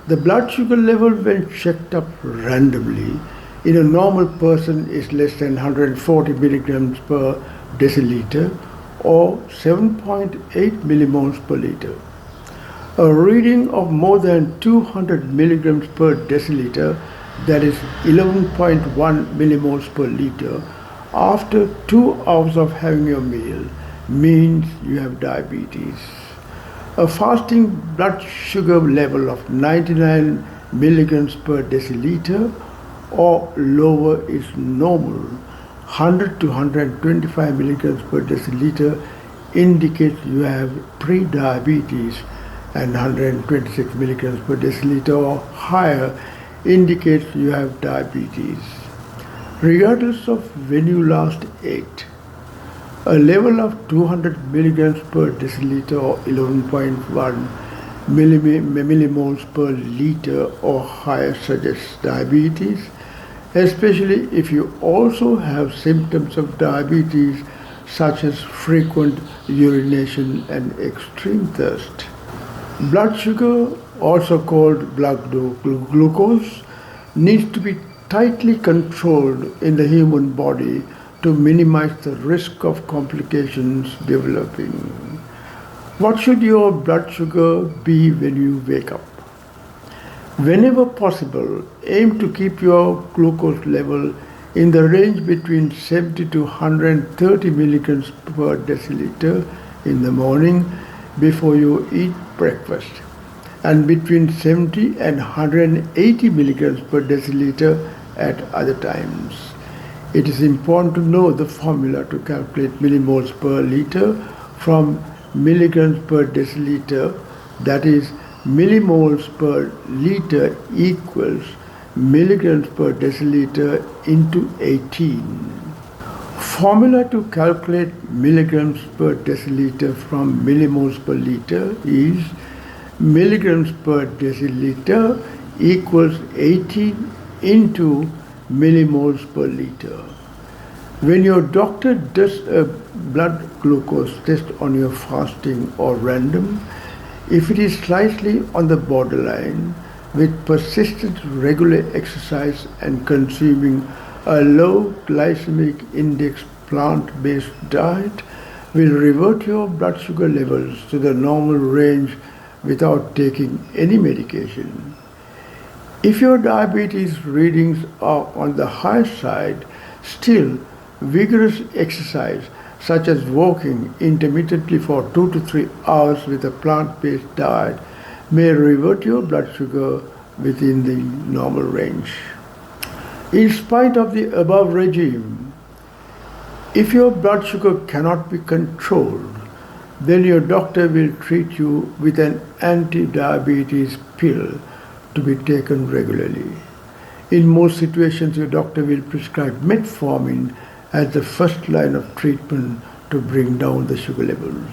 The blood sugar level when checked up randomly in a normal person is less than 140 milligrams per deciliter or 7.8 millimoles per liter. A reading of more than 200 milligrams per deciliter, that is 11.1 millimoles per liter, after 2 hours of having your meal means you have diabetes. A fasting blood sugar level of 99 milligrams per deciliter or lower is normal. 100 to 125 milligrams per deciliter indicates you have pre-diabetes, and 126 milligrams per deciliter or higher indicates you have diabetes. Regardless of when you last ate, a level of 200 milligrams per deciliter or 11.1 millimoles per liter or higher suggests diabetes, especially if you also have symptoms of diabetes such as frequent urination and extreme thirst. Blood sugar, also called blood glucose, needs to be tightly controlled in the human body to minimize the risk of complications developing. What should your blood sugar be when you wake up? Whenever possible, aim to keep your glucose level in the range between 70 to 130 milligrams per deciliter in the morning before you eat breakfast, and between 70 and 180 milligrams per deciliter at other times. It is important to know the formula to calculate millimoles per liter from milligrams per deciliter, that is, millimoles per liter equals milligrams per deciliter into 18. Formula to calculate milligrams per deciliter from millimoles per liter is milligrams per deciliter equals 18 into millimoles per liter. When your doctor does a blood glucose test on your fasting or random, if it is slightly on the borderline, with persistent regular exercise and consuming a low glycemic index plant-based diet, will revert your blood sugar levels to the normal range without taking any medication. If your diabetes readings are on the high side, still vigorous exercise such as walking intermittently for 2 to 3 hours with a plant-based diet may revert your blood sugar within the normal range. In spite of the above regime, if your blood sugar cannot be controlled, then your doctor will treat you with an anti-diabetes pill to be taken regularly. In most situations, your doctor will prescribe metformin as the first line of treatment to bring down the sugar levels.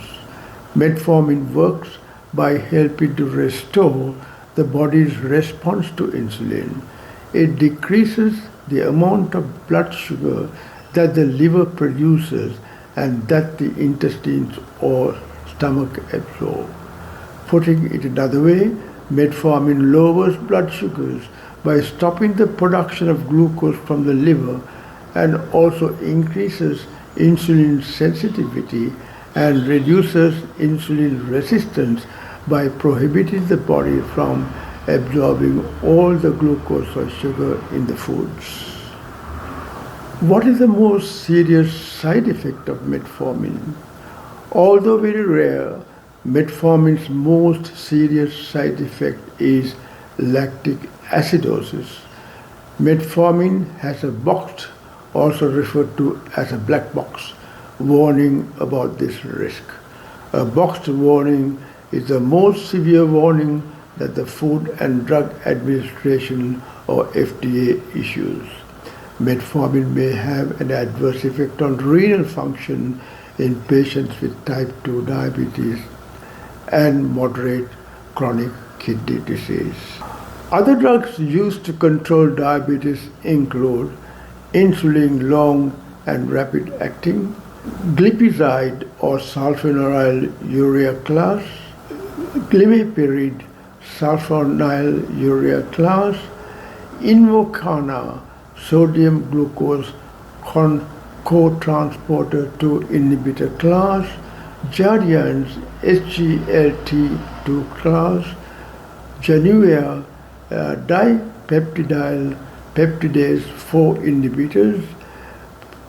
Metformin works by helping to restore the body's response to insulin. It decreases the amount of blood sugar that the liver produces and that the intestines or stomach absorb. Putting it another way, metformin lowers blood sugars by stopping the production of glucose from the liver and also increases insulin sensitivity and reduces insulin resistance by prohibiting the body from absorbing all the glucose or sugar in the foods. What is the most serious side effect of metformin? Although very rare, metformin's most serious side effect is lactic acidosis. Metformin has a box, also referred to as a black box, warning about this risk. A boxed warning is the most severe warning that the Food and Drug Administration or FDA issues. Metformin may have an adverse effect on renal function in patients with type 2 diabetes and moderate chronic kidney disease. Other drugs used to control diabetes include insulin long and rapid acting, glipizide or sulfonylurea class, glimepiride, sulfonylurea class, Invokana, sodium glucose co-transporter 2 inhibitor class, Jardian's SGLT2 class, Januvia dipeptidyl peptidase 4 inhibitors,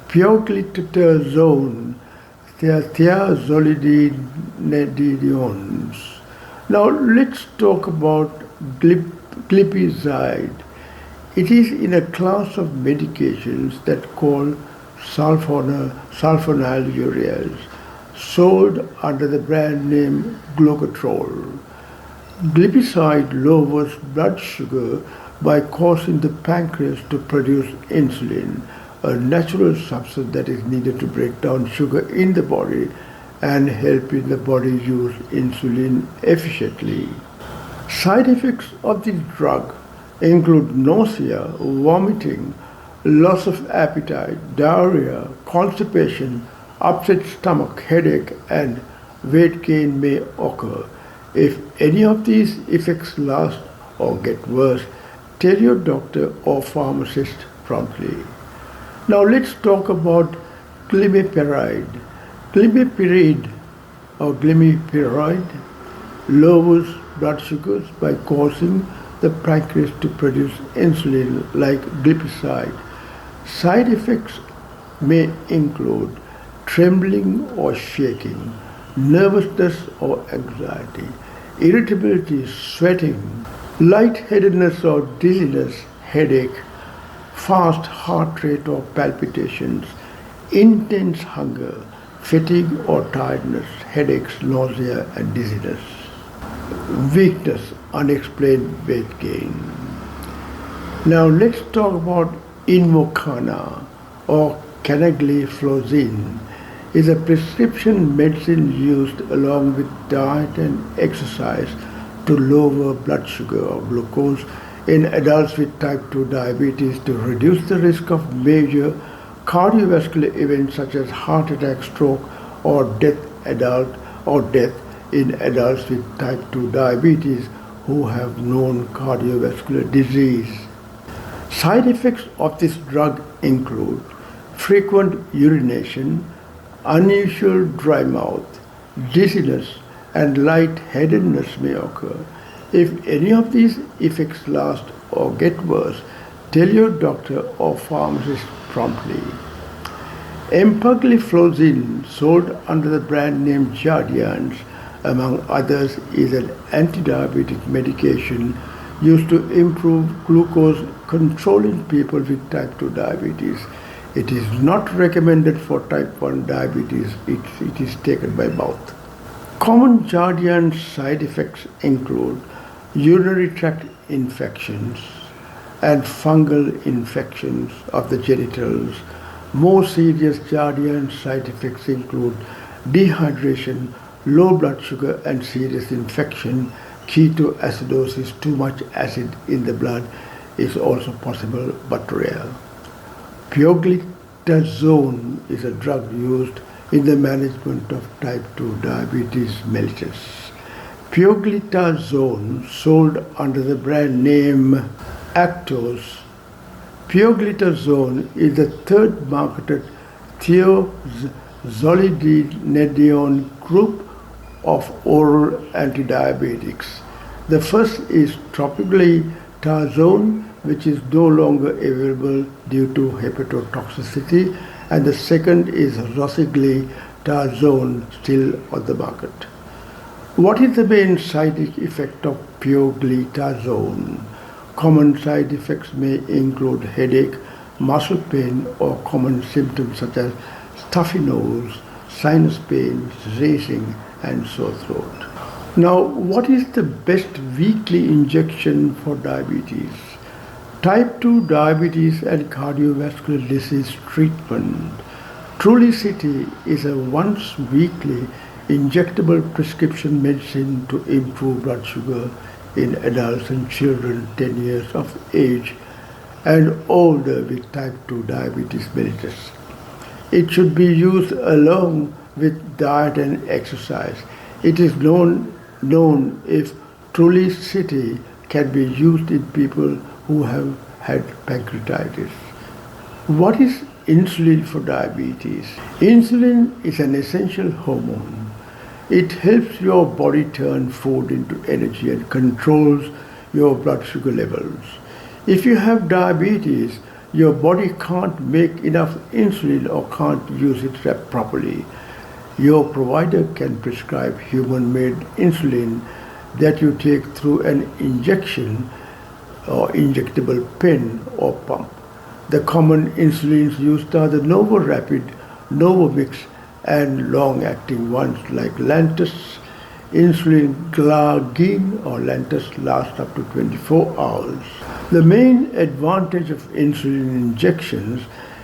pioglitazone, thiazolidinediones. Now let's talk about glipizide. It is in a class of medications that called sulfonylureas, sold under the brand name Glocatrol. Glipizide lowers blood sugar by causing the pancreas to produce insulin, a natural substance that is needed to break down sugar in the body and helping the body use insulin efficiently. Side effects of this drug include nausea, vomiting, loss of appetite, diarrhea, constipation, upset stomach, headache, and weight gain may occur. If any of these effects last or get worse, tell your doctor or pharmacist promptly. Now let's talk about glimepiride. Glimepiride lowers blood sugars by causing the pancreas to produce insulin like glipizide. Side effects may include trembling or shaking, nervousness or anxiety, irritability, sweating, lightheadedness or dizziness, headache, fast heart rate or palpitations, intense hunger, fatigue or tiredness, headaches, nausea and dizziness, weakness, unexplained weight gain. Now let's talk about Invokana or canagliflozin. Is a prescription medicine used along with diet and exercise to lower blood sugar or glucose in adults with type 2 diabetes to reduce the risk of major cardiovascular events such as heart attack, stroke, or death in adults with type 2 diabetes who have known cardiovascular disease. Side effects of this drug include frequent urination, unusual dry mouth, dizziness, and lightheadedness may occur. If any of these effects last or get worse, tell your doctor or pharmacist promptly. Empagliflozin, sold under the brand name Jardiance, among others, is an anti-diabetic medication used to improve glucose control in people with type 2 diabetes. It is not recommended for type 1 diabetes. It is taken by mouth. Common Jardiance side effects include urinary tract infections and fungal infections of the genitals. More serious Jardiance side effects include dehydration, low blood sugar, and serious infection. Ketoacidosis, too much acid in the blood, is also possible but rare. Pioglitazone is a drug used in the management of type 2 diabetes mellitus. Pioglitazone, sold under the brand name Actos. Pioglitazone is the third marketed thiazolidinedione group of oral antidiabetics. The first is tropiclitazone, which is no longer available due to hepatotoxicity, and the second is rosiglitazone, still on the market. What is the main side effect of pioglitazone? Common side effects may include headache, muscle pain, or common symptoms such as stuffy nose, sinus pain, racing, and sore throat. Now, what is the best weekly injection for diabetes? Type 2 diabetes and cardiovascular disease treatment. Trulicity is a once weekly injectable prescription medicine to improve blood sugar in adults and children 10 years of age and older with type 2 diabetes mellitus. It should be used along with diet and exercise. It is known if Trulicity can be used in people who have had pancreatitis. What is insulin for diabetes? Insulin is an essential hormone. It helps your body turn food into energy and controls your blood sugar levels. If you have diabetes, your body can't make enough insulin or can't use it properly. Your provider can prescribe human-made insulin that you take through an injection or injectable pen or pump. The common insulins used are the NovoRapid, NovoMix, and long-acting ones like Lantus. Insulin glargine or Lantus lasts up to 24 hours. The main advantage of insulin injections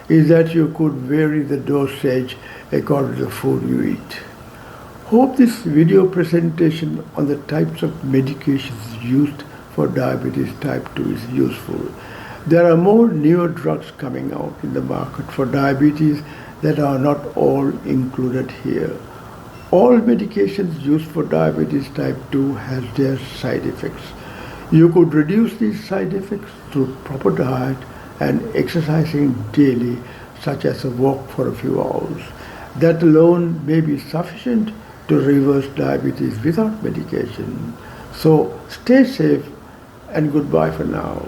is that you could vary the dosage according to the food you eat. Hope this video presentation on the types of medications used for diabetes type 2 is useful. There are more newer drugs coming out in the market for diabetes that are not all included here. All medications used for diabetes type 2 has their side effects. You could reduce these side effects through proper diet and exercising daily, such as a walk for a few hours. That alone may be sufficient to reverse diabetes without medication. So stay safe and goodbye for now.